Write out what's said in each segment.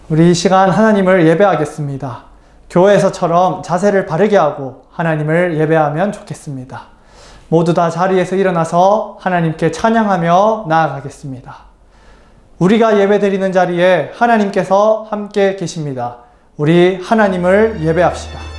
우리 이 시간 하나님을 예배하겠습니다. 교회에서처럼 자세를 바르게 하고 하나님을 예배하면 좋겠습니다. 모두 다 자리에서 일어나서 하나님께 찬양하며 나아가겠습니다. 우리가 예배드리는 자리에 하나님께서 함께 계십니다. 우리 하나님을 예배합시다.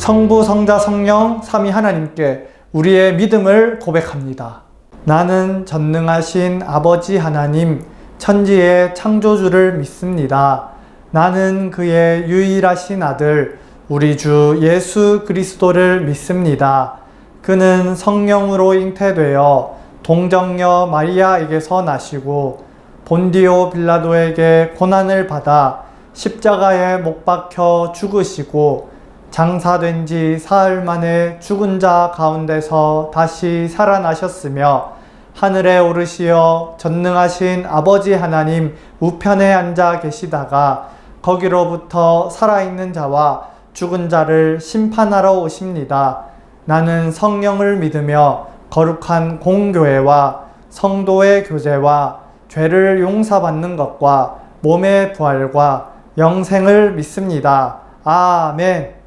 성부, 성자, 성령, 삼위 하나님께 우리의 믿음을 고백합니다. 나는 전능하신 아버지 하나님, 천지의 창조주를 믿습니다. 나는 그의 유일하신 아들, 우리 주 예수 그리스도를 믿습니다. 그는 성령으로 잉태되어 동정녀 마리아에게서 나시고 본디오 빌라도에게 고난을 받아 십자가에 못 박혀 죽으시고 장사된 지 사흘 만에 죽은 자 가운데서 다시 살아나셨으며 하늘에 오르시어 전능하신 아버지 하나님 우편에 앉아 계시다가 거기로부터 살아있는 자와 죽은 자를 심판하러 오십니다. 나는 성령을 믿으며 거룩한 공교회와 성도의 교제와 죄를 용서받는 것과 몸의 부활과 영생을 믿습니다. 아멘.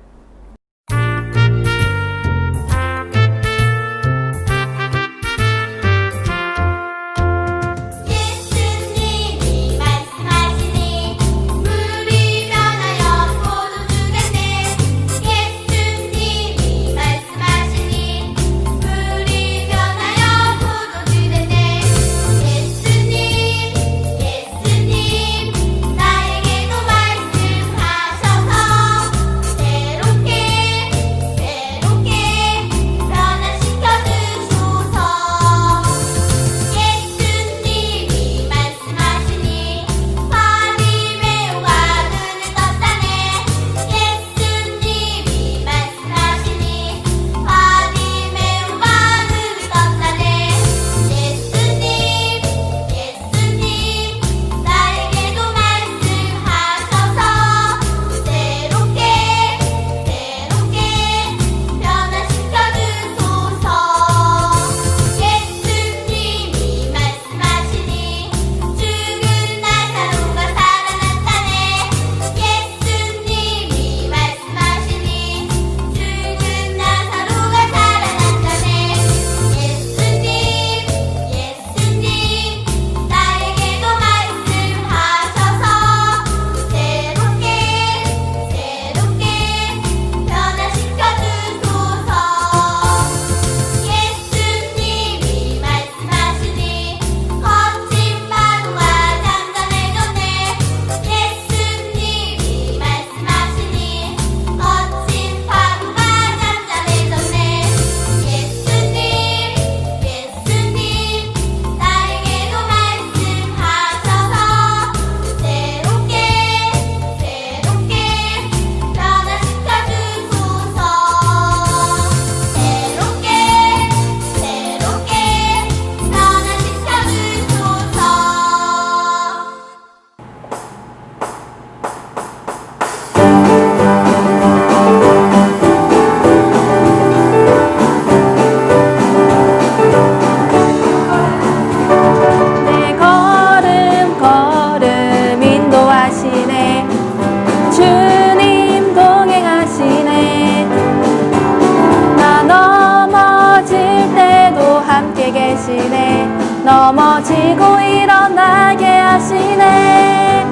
넘어지고 일어나게 하시네.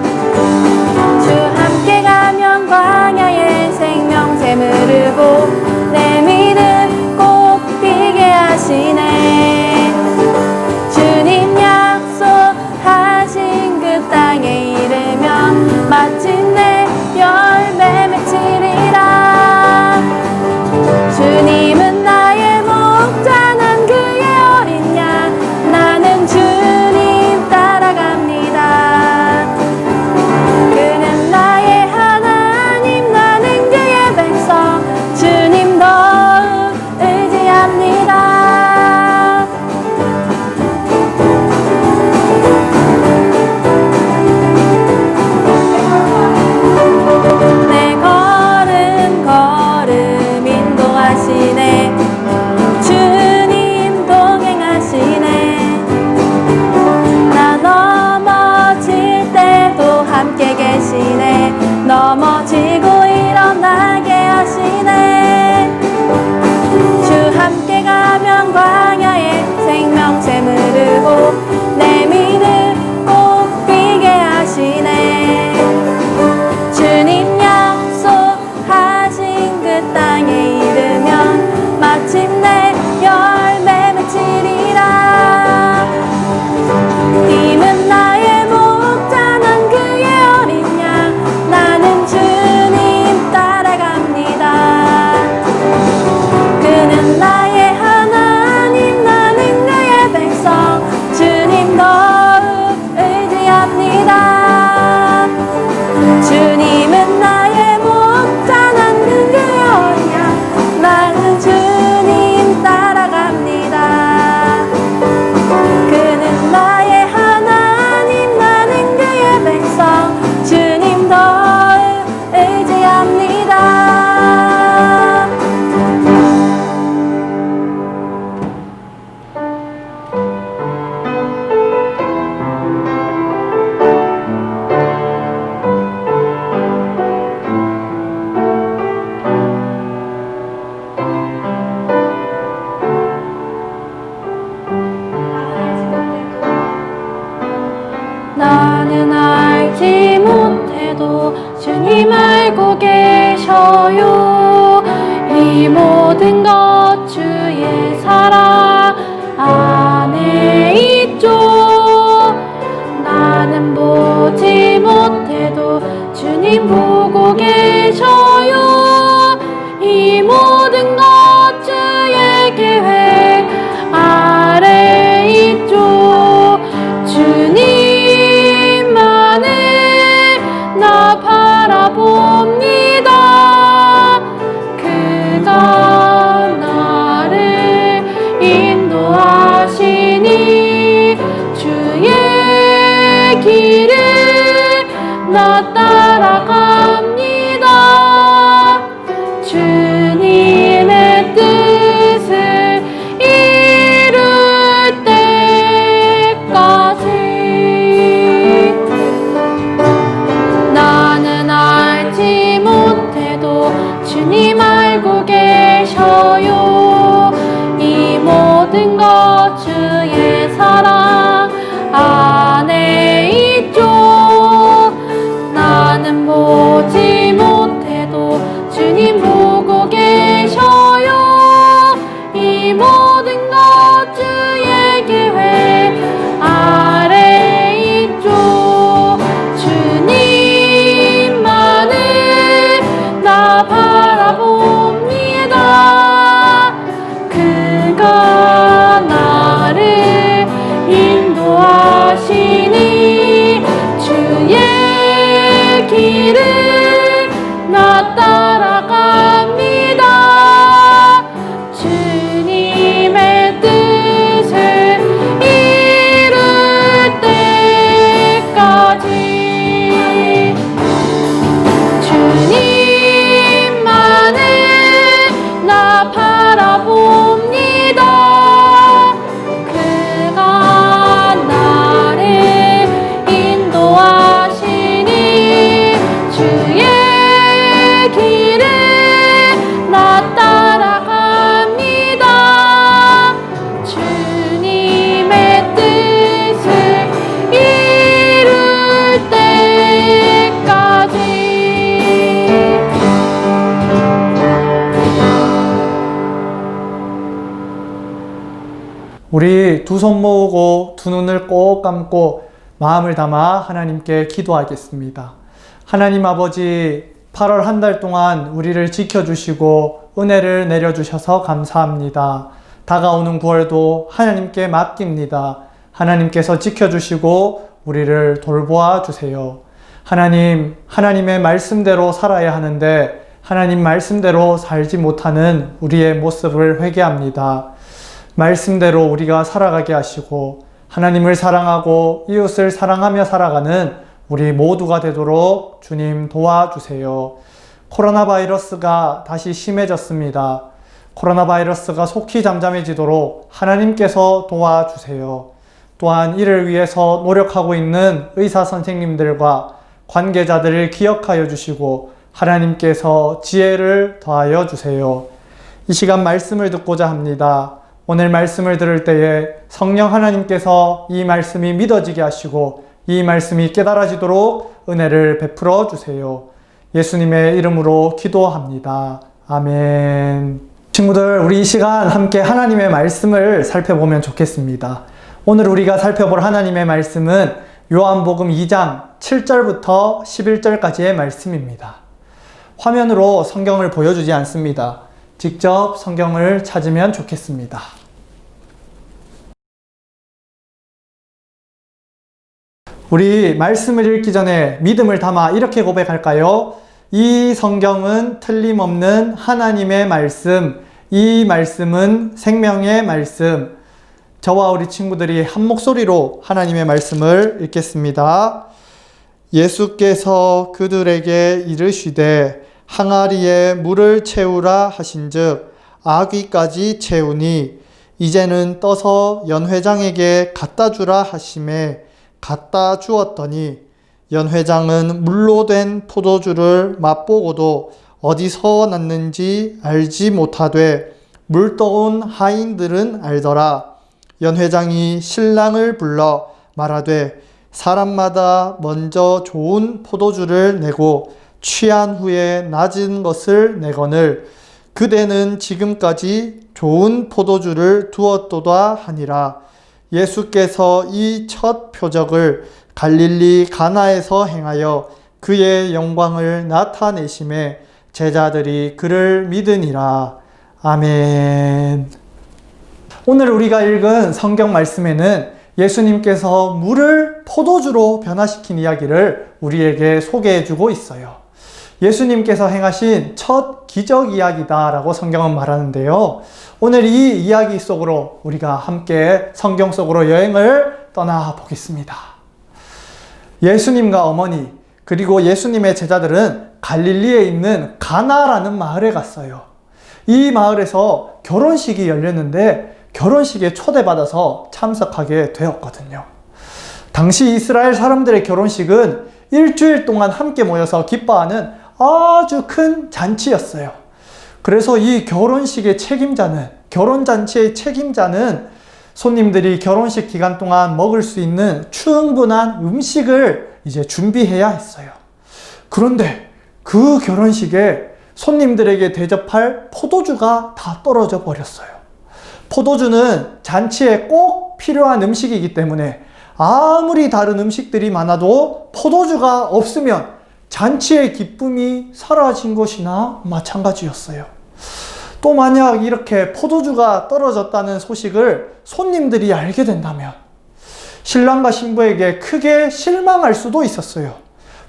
주 함께 가면 광야에 계셔요. 이 모든 것 주의 사랑 안에 있죠. 나는 보지 못해도 주님 보고 계셔요. 이 모든 것 주의 계획 아래 있죠. 주님만을 나 바라봅니다. 그가 나를 인도하시니 주의 길을 나 따라갑니다. 주님의 뜻을 이룰 때까지. 나는 알지 못해도 주님 알고 계셔요. 이 모든 것 주의 사랑 안에 있죠. 나는 보지 못해도 주님 보고 계셔요. 이 모든 것 주의 계획 아래 있죠. 주님만을 나 바라봅니다. 그가 나를 인도하시니 주의 길을 나 따라갑니다. 주님의 뜻을 이룰 때까지. 주님만을 나 바라봅니다. 그가 나를 인도하시니 주의 길을 나 따라갑니다. 주님의 뜻을 이룰 때까지. 우리 두 손 모으고 두 눈을 꼭 감고 마음을 담아 하나님께 기도하겠습니다. 하나님 아버지, 8월 한 달 동안 우리를 지켜주시고 은혜를 내려주셔서 감사합니다. 다가오는 9월도 하나님께 맡깁니다. 하나님께서 지켜주시고 우리를 돌보아 주세요. 하나님, 하나님의 말씀대로 살아야 하는데 하나님 말씀대로 살지 못하는 우리의 모습을 회개합니다. 말씀대로 우리가 살아가게 하시고 하나님을 사랑하고 이웃을 사랑하며 살아가는 우리 모두가 되도록 주님 도와주세요. 코로나 바이러스가 다시 심해졌습니다. 코로나 바이러스가 속히 잠잠해지도록 하나님께서 도와주세요. 또한 이를 위해서 노력하고 있는 의사 선생님들과 관계자들을 기억하여 주시고 하나님께서 지혜를 더하여 주세요. 이 시간 말씀을 듣고자 합니다. 오늘 말씀을 들을 때에 성령 하나님께서 이 말씀이 믿어지게 하시고 이 말씀이 깨달아지도록 은혜를 베풀어 주세요. 예수님의 이름으로 기도합니다. 아멘. 친구들, 우리 이 시간 함께 하나님의 말씀을 살펴보면 좋겠습니다. 오늘 우리가 살펴볼 하나님의 말씀은 요한복음 2장 7절부터 11절까지의 말씀입니다. 화면으로 성경을 보여주지 않습니다. 직접 성경을 찾으면 좋겠습니다. 우리 말씀을 읽기 전에 믿음을 담아 이렇게 고백할까요? 이 성경은 틀림없는 하나님의 말씀, 이 말씀은 생명의 말씀. 저와 우리 친구들이 한 목소리로 하나님의 말씀을 읽겠습니다. 예수께서 그들에게 이르시되 항아리에 물을 채우라 하신즉 아귀까지 채우니 이제는 떠서 연회장에게 갖다 주라 하시매 갖다 주었더니 연회장은 물로 된 포도주를 맛보고도 어디서 났는지 알지 못하되 물떠온 하인들은 알더라. 연회장이 신랑을 불러 말하되 사람마다 먼저 좋은 포도주를 내고 취한 후에 낮은 것을 내거늘 그대는 지금까지 좋은 포도주를 두었도다 하니라. 예수께서 이 첫 표적을 갈릴리 가나에서 행하여 그의 영광을 나타내심에 제자들이 그를 믿으니라. 아멘. 오늘 우리가 읽은 성경 말씀에는 예수님께서 물을 포도주로 변화시킨 이야기를 우리에게 소개해 주고 있어요. 예수님께서 행하신 첫 기적 이야기다라고 성경은 말하는데요. 오늘 이 이야기 속으로 우리가 함께 성경 속으로 여행을 떠나 보겠습니다. 예수님과 어머니 그리고 예수님의 제자들은 갈릴리에 있는 가나라는 마을에 갔어요. 이 마을에서 결혼식이 열렸는데 결혼식에 초대받아서 참석하게 되었거든요. 당시 이스라엘 사람들의 결혼식은 일주일 동안 함께 모여서 기뻐하는 아주 큰 잔치였어요. 그래서 이 결혼식의 책임자는, 결혼잔치의 책임자는 손님들이 결혼식 기간 동안 먹을 수 있는 충분한 음식을 이제 준비해야 했어요. 그런데 그 결혼식에 손님들에게 대접할 포도주가 다 떨어져 버렸어요. 포도주는 잔치에 꼭 필요한 음식이기 때문에 아무리 다른 음식들이 많아도 포도주가 없으면 잔치의 기쁨이 사라진 것이나 마찬가지였어요. 또 만약 이렇게 포도주가 떨어졌다는 소식을 손님들이 알게 된다면 신랑과 신부에게 크게 실망할 수도 있었어요.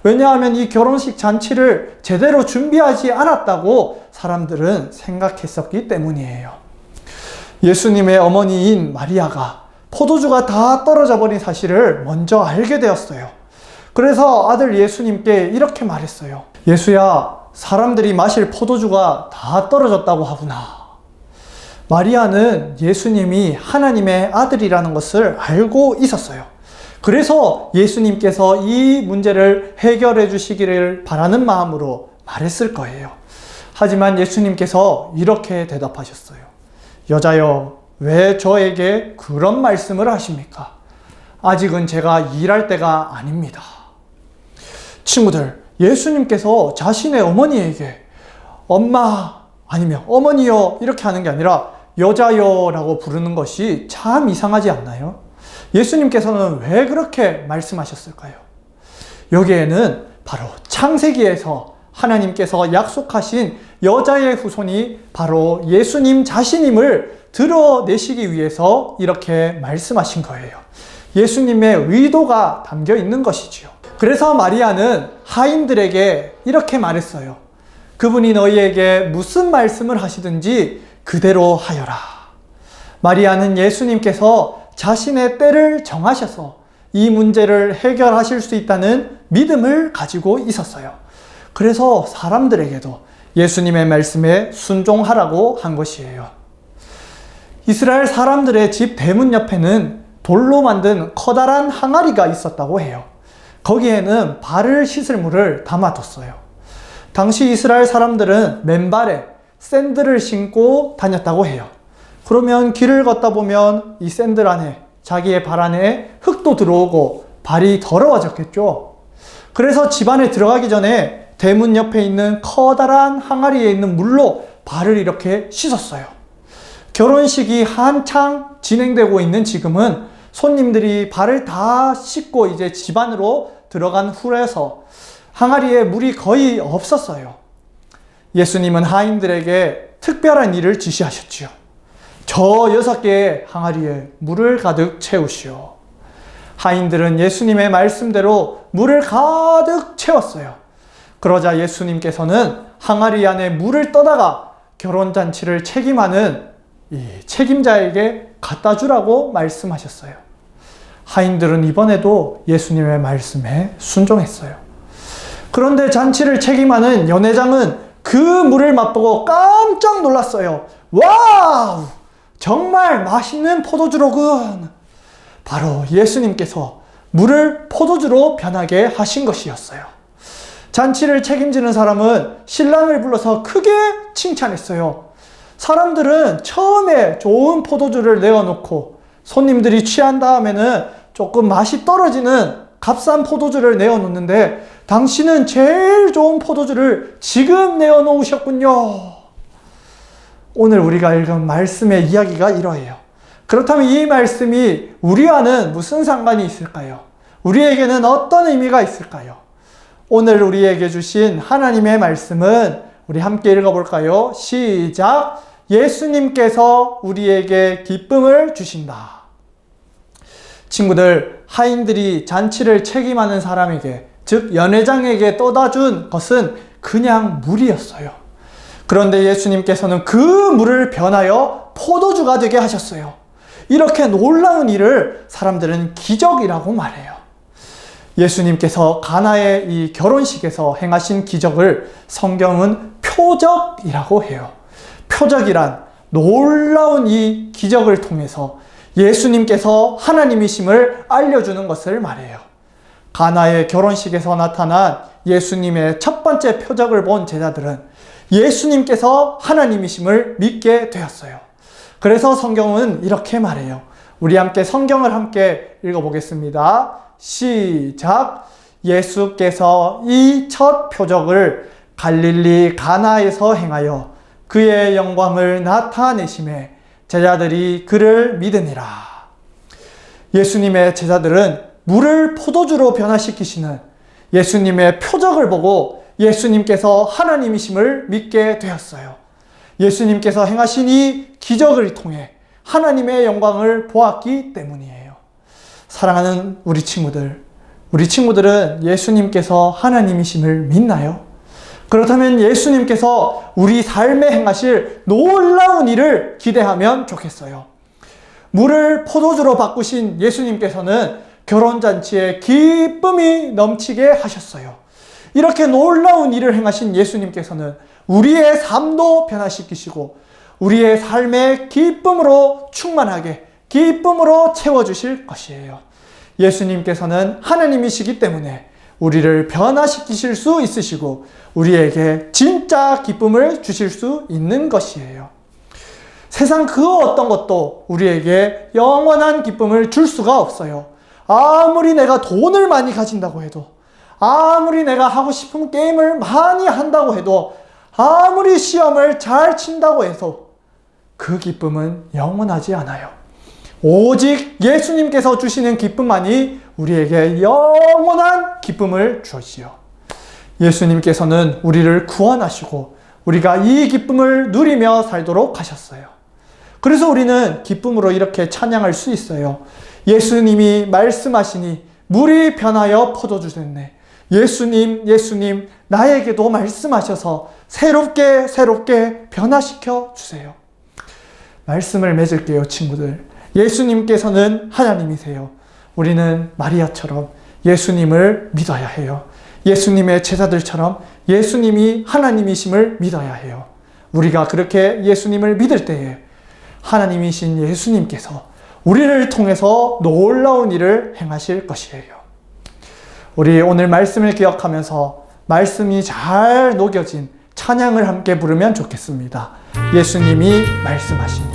왜냐하면 이 결혼식 잔치를 제대로 준비하지 않았다고 사람들은 생각했었기 때문이에요. 예수님의 어머니인 마리아가 포도주가 다 떨어져 버린 사실을 먼저 알게 되었어요. 그래서 아들 예수님께 이렇게 말했어요. 예수야, 사람들이 마실 포도주가 다 떨어졌다고 하구나. 마리아는 예수님이 하나님의 아들이라는 것을 알고 있었어요. 그래서 예수님께서 이 문제를 해결해 주시기를 바라는 마음으로 말했을 거예요. 하지만 예수님께서 이렇게 대답하셨어요. 여자여, 왜 저에게 그런 말씀을 하십니까? 아직은 제가 일할 때가 아닙니다. 친구들, 예수님께서 자신의 어머니에게 엄마 아니면 어머니여 이렇게 하는 게 아니라 여자여 라고 부르는 것이 참 이상하지 않나요? 예수님께서는 왜 그렇게 말씀하셨을까요? 여기에는 바로 창세기에서 하나님께서 약속하신 여자의 후손이 바로 예수님 자신임을 드러내시기 위해서 이렇게 말씀하신 거예요. 예수님의 의도가 담겨 있는 것이지요. 그래서 마리아는 하인들에게 이렇게 말했어요. 그분이 너희에게 무슨 말씀을 하시든지 그대로 하여라. 마리아는 예수님께서 자신의 때를 정하셔서 이 문제를 해결하실 수 있다는 믿음을 가지고 있었어요. 그래서 사람들에게도 예수님의 말씀에 순종하라고 한 것이에요. 이스라엘 사람들의 집 대문 옆에는 돌로 만든 커다란 항아리가 있었다고 해요. 거기에는 발을 씻을 물을 담아뒀어요. 당시 이스라엘 사람들은 맨발에 샌들을 신고 다녔다고 해요. 그러면 길을 걷다 보면 이 샌들 안에, 자기의 발 안에 흙도 들어오고 발이 더러워졌겠죠. 그래서 집 안에 들어가기 전에 대문 옆에 있는 커다란 항아리에 있는 물로 발을 이렇게 씻었어요. 결혼식이 한창 진행되고 있는 지금은 손님들이 발을 다 씻고 이제 집 안으로 들어간 후에서 항아리에 물이 거의 없었어요. 예수님은 하인들에게 특별한 일을 지시하셨지요. 저 6개의 항아리에 물을 가득 채우시오. 하인들은 예수님의 말씀대로 물을 가득 채웠어요. 그러자 예수님께서는 항아리 안에 물을 떠다가 결혼잔치를 책임하는 이 책임자에게 갖다 주라고 말씀하셨어요. 하인들은 이번에도 예수님의 말씀에 순종했어요. 그런데 잔치를 책임하는 연회장은 그 물을 맛보고 깜짝 놀랐어요. 와우! 정말 맛있는 포도주로군. 바로 예수님께서 물을 포도주로 변하게 하신 것이었어요. 잔치를 책임지는 사람은 신랑을 불러서 크게 칭찬했어요. 사람들은 처음에 좋은 포도주를 내어놓고 손님들이 취한 다음에는 조금 맛이 떨어지는 값싼 포도주를 내어놓는데 당신은 제일 좋은 포도주를 지금 내어놓으셨군요. 오늘 우리가 읽은 말씀의 이야기가 이러해요. 그렇다면 이 말씀이 우리와는 무슨 상관이 있을까요? 우리에게는 어떤 의미가 있을까요? 오늘 우리에게 주신 하나님의 말씀은 우리 함께 읽어볼까요? 시작! 예수님께서 우리에게 기쁨을 주신다. 친구들, 하인들이 잔치를 책임하는 사람에게, 즉 연회장에게 떠다 준 것은 그냥 물이었어요. 그런데 예수님께서는 그 물을 변하여 포도주가 되게 하셨어요. 이렇게 놀라운 일을 사람들은 기적이라고 말해요. 예수님께서 가나의 이 결혼식에서 행하신 기적을 성경은 표적이라고 해요. 표적이란 놀라운 이 기적을 통해서 예수님께서 하나님이심을 알려주는 것을 말해요. 가나의 결혼식에서 나타난 예수님의 첫 번째 표적을 본 제자들은 예수님께서 하나님이심을 믿게 되었어요. 그래서 성경은 이렇게 말해요. 우리 함께 성경을 함께 읽어보겠습니다. 시작! 예수께서 이 첫 표적을 갈릴리 가나에서 행하여 그의 영광을 나타내심에 제자들이 그를 믿으니라. 예수님의 제자들은 물을 포도주로 변화시키시는 예수님의 표적을 보고 예수님께서 하나님이심을 믿게 되었어요. 예수님께서 행하신 이 기적을 통해 하나님의 영광을 보았기 때문이에요. 사랑하는 우리 친구들은 예수님께서 하나님이심을 믿나요? 그렇다면 예수님께서 우리 삶에 행하실 놀라운 일을 기대하면 좋겠어요. 물을 포도주로 바꾸신 예수님께서는 결혼잔치에 기쁨이 넘치게 하셨어요. 이렇게 놀라운 일을 행하신 예수님께서는 우리의 삶도 변화시키시고 우리의 삶의 기쁨으로 충만하게 기쁨으로 채워주실 것이에요. 예수님께서는 하나님이시기 때문에 우리를 변화시키실 수 있으시고 우리에게 진짜 기쁨을 주실 수 있는 것이에요. 세상 그 어떤 것도 우리에게 영원한 기쁨을 줄 수가 없어요. 아무리 내가 돈을 많이 가진다고 해도, 아무리 내가 하고 싶은 게임을 많이 한다고 해도, 아무리 시험을 잘 친다고 해서 그 기쁨은 영원하지 않아요. 오직 예수님께서 주시는 기쁨만이 우리에게 영원한 기쁨을 주시오. 예수님께서는 우리를 구원하시고 우리가 이 기쁨을 누리며 살도록 하셨어요. 그래서 우리는 기쁨으로 이렇게 찬양할 수 있어요. 예수님이 말씀하시니 물이 변하여 포도주 됐네. 예수님, 예수님, 나에게도 말씀하셔서 새롭게 변화시켜 주세요. 말씀을 맺을게요, 친구들. 예수님께서는 하나님이세요. 우리는 마리아처럼 예수님을 믿어야 해요. 예수님의 제자들처럼 예수님이 하나님이심을 믿어야 해요. 우리가 그렇게 예수님을 믿을 때에 하나님이신 예수님께서 우리를 통해서 놀라운 일을 행하실 것이에요. 우리 오늘 말씀을 기억하면서 말씀이 잘 녹여진 찬양을 함께 부르면 좋겠습니다. 예수님이 말씀하시니.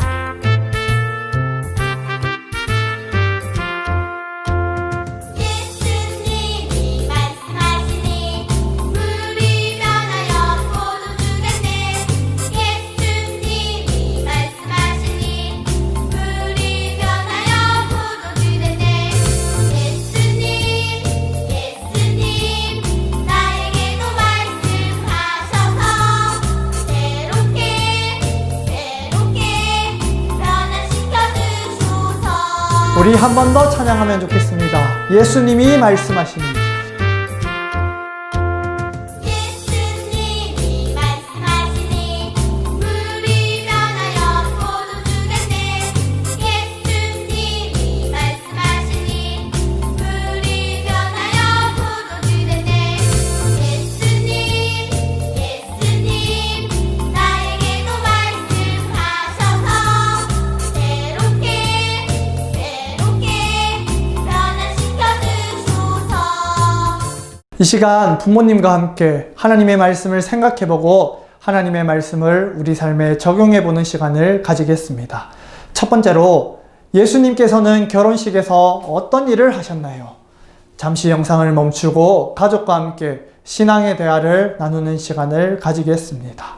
우리 한 번 더 찬양하면 좋겠습니다. 예수님이 말씀하시니. 예수님이 말씀하시니 물이 변하여 포도주 됐네. 예수님이 말씀하시니 물이 변하여 포도주 됐네. 예수님 나에게도 말씀하셔서 새롭게 변화시켜 주소서. 이 시간 부모님과 함께 하나님의 말씀을 생각해보고 하나님의 말씀을 우리 삶에 적용해보는 시간을 가지겠습니다. 첫 번째로 예수님께서는 결혼식에서 어떤 일을 하셨나요? 잠시 영상을 멈추고 가족과 함께 신앙의 대화를 나누는 시간을 가지겠습니다.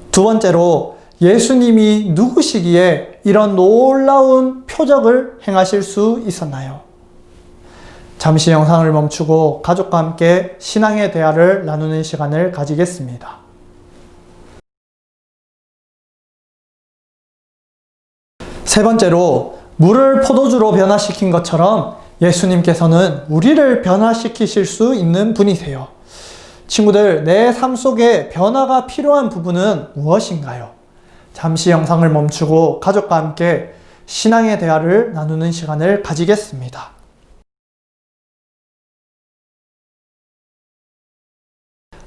두 번째로, 예수님이 누구시기에 이런 놀라운 표적을 행하실 수 있었나요? 잠시 영상을 멈추고 가족과 함께 신앙의 대화를 나누는 시간을 가지겠습니다. 세 번째로, 물을 포도주로 변화시킨 것처럼 예수님께서는 우리를 변화시키실 수 있는 분이세요. 친구들, 내 삶 속에 변화가 필요한 부분은 무엇인가요? 잠시 영상을 멈추고 가족과 함께 신앙의 대화를 나누는 시간을 가지겠습니다.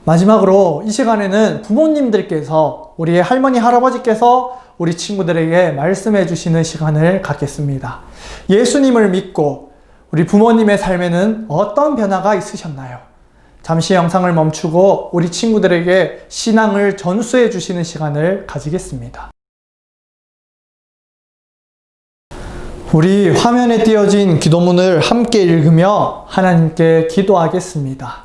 마지막으로 이 시간에는 부모님들께서, 우리 할머니, 할아버지께서 우리 친구들에게 말씀해 주시는 시간을 갖겠습니다. 예수님을 믿고 우리 부모님의 삶에는 어떤 변화가 있으셨나요? 잠시 영상을 멈추고 우리 친구들에게 신앙을 전수해 주시는 시간을 가지겠습니다. 우리 화면에 띄어진 기도문을 함께 읽으며 하나님께 기도하겠습니다.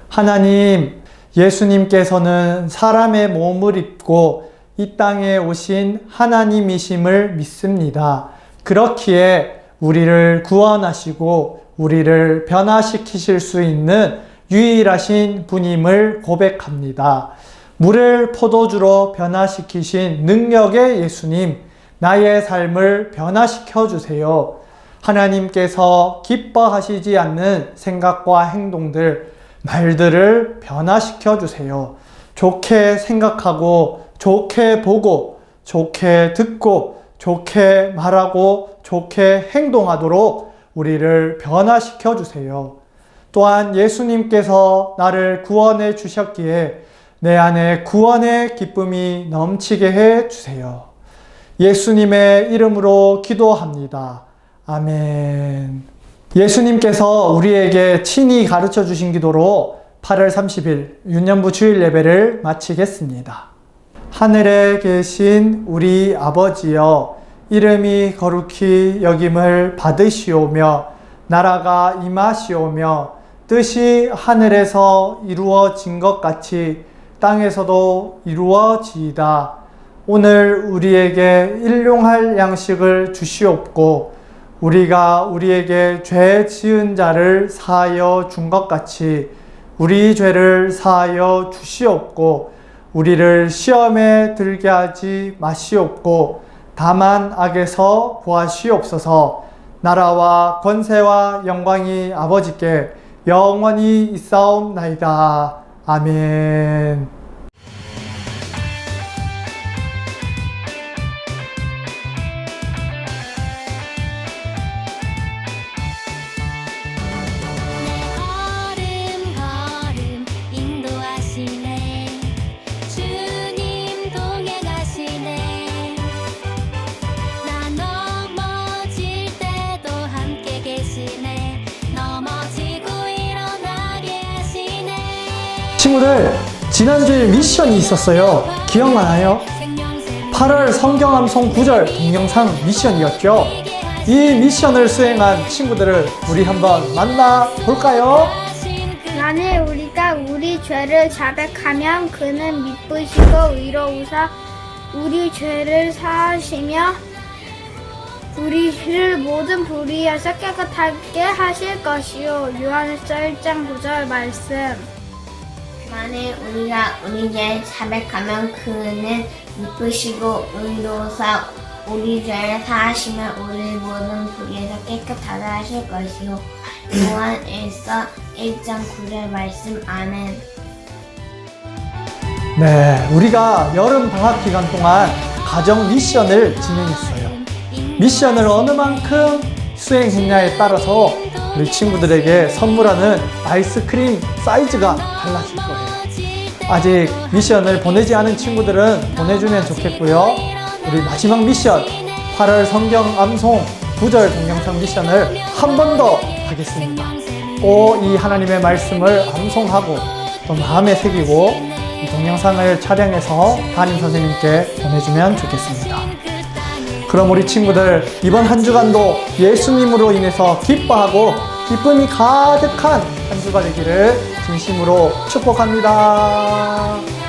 하나님, 예수님께서는 사람의 몸을 입고 이 땅에 오신 하나님이심을 믿습니다. 그렇기에 우리를 구원하시고 우리를 변화시키실 수 있는 유일하신 분임을 고백합니다. 물을 포도주로 변화시키신 능력의 예수님, 나의 삶을 변화시켜 주세요. 하나님께서 기뻐하시지 않는 생각과 행동들, 말들을 변화시켜 주세요. 좋게 생각하고, 좋게 보고, 좋게 듣고, 좋게 말하고, 좋게 행동하도록 우리를 변화시켜 주세요. 또한 예수님께서 나를 구원해 주셨기에 내 안에 구원의 기쁨이 넘치게 해 주세요. 예수님의 이름으로 기도합니다. 아멘. 예수님께서 우리에게 친히 가르쳐 주신 기도로 8월 30일 윤년부 주일 예배를 마치겠습니다. 하늘에 계신 우리 아버지여, 이름이 거룩히 여김을 받으시오며 나라가 임하시오며 뜻이 하늘에서 이루어진 것 같이 땅에서도 이루어지이다. 오늘 우리에게 일용할 양식을 주시옵고 우리가 우리에게 죄 지은 자를 사하여 준 것 같이 우리 죄를 사하여 주시옵고 우리를 시험에 들게 하지 마시옵고 다만 악에서 구하시옵소서. 나라와 권세와 영광이 아버지께 영원히 있사옵나이다. 아멘. 내 걸음 인도하시네. 주님 동행 가시네. 나 넘어질 때도 함께 계시네. 넘어지고 일어나게 하시네. 친구들, 지난주에 미션이 있었어요. 기억나나요? 8월 성경암송 9절 동영상 미션이었죠. 이 미션을 수행한 친구들을 우리 한번 만나볼까요? 만일 우리가 우리 죄를 자백하면 그는 미쁘시고 의로우사 우리 죄를 사하시며 우리를 모든 불의에서 깨끗하게 하실 것이요. 요한일서 1장 9절 말씀. 만일 우리가 우리 죄를 자백하면 그는 미쁘시고 의로우사 우리 죄를 사하시며 우리 모든 불의에서 깨끗하게 하실 것이요. 요한일서 1장 9절 말씀. 아멘. 네, 우리가 여름 방학 기간 동안 가정 미션을 진행했어요. 미션을 어느 만큼 수행했냐에 따라서 우리 친구들에게 선물하는 아이스크림 사이즈가 달라질 거예요. 아직 미션을 보내지 않은 친구들은 보내주면 좋겠고요. 우리 마지막 미션 8월 성경 암송 9절 동영상 미션을 한 번 더 하겠습니다. 꼭 이 하나님의 말씀을 암송하고 또 마음에 새기고 이 동영상을 촬영해서 담임 선생님께 보내주면 좋겠습니다. 그럼 우리 친구들 이번 한 주간도 예수님으로 인해서 기뻐하고 기쁨이 가득한 한 주가 되기를 진심으로 축복합니다.